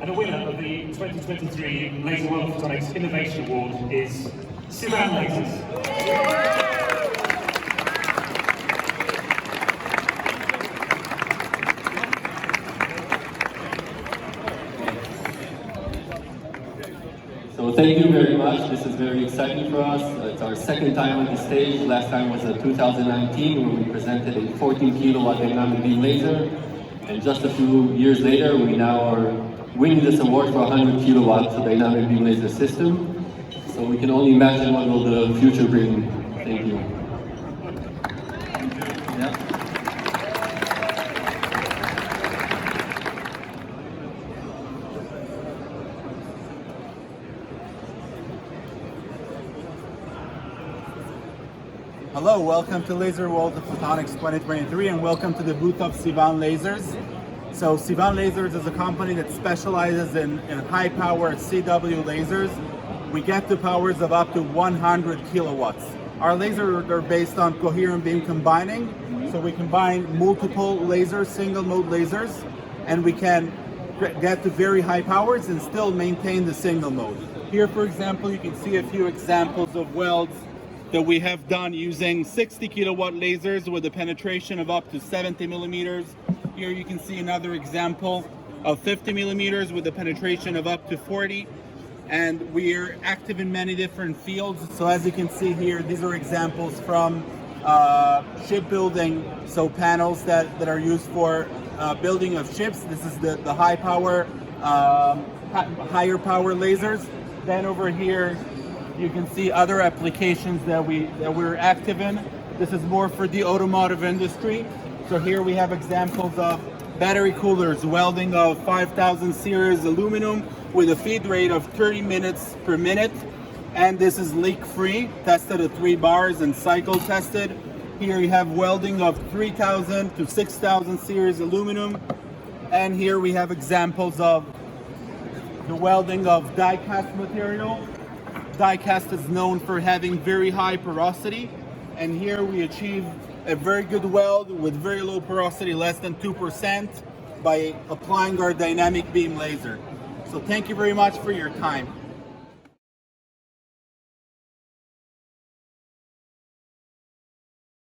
And the winner of the 2023 Laser World Photonics Innovation Award is Civan Lasers. So thank you very much. This is very exciting for us. It's our second time on the stage. Last time was in 2019 where we presented a 14 kilowatt dynamic beam laser. And just a few years later, we now are winning this award for 100 kilowatts dynamic beam laser system. So we can only imagine what will the future bring. Thank you. Yeah. Hello, welcome to Laser World of Photonics 2023 and welcome to the booth of Civan Lasers. So Civan Lasers is a company that specializes in high power CW lasers. We get to powers of up to 100 kilowatts. Our lasers are based on coherent beam combining. So we combine multiple lasers, single mode lasers, and we can get to very high powers and still maintain the single mode. Here, for example, you can see a few examples of welds that we have done using 60 kilowatt lasers with a penetration of up to 70 millimeters. Here you can see another example of 50 millimeters with a penetration of up to 40. And we're active in many different fields. So as you can see here, these are examples from shipbuilding. So panels that are used for building of ships. This is the high power, higher power lasers. Then over here, you can see other applications that we're active in. This is more for the automotive industry. So here we have examples of battery coolers, welding of 5000 series aluminum with a feed rate of 30 minutes per minute. And this is leak-free, tested at 3 bars and cycle tested. Here you have welding of 3000 to 6000 series aluminum. And here we have examples of the welding of die-cast material. Die-cast is known for having very high porosity, and here we achieve a very good weld with very low porosity, less than 2%, by applying our dynamic beam laser. So thank you very much for your time.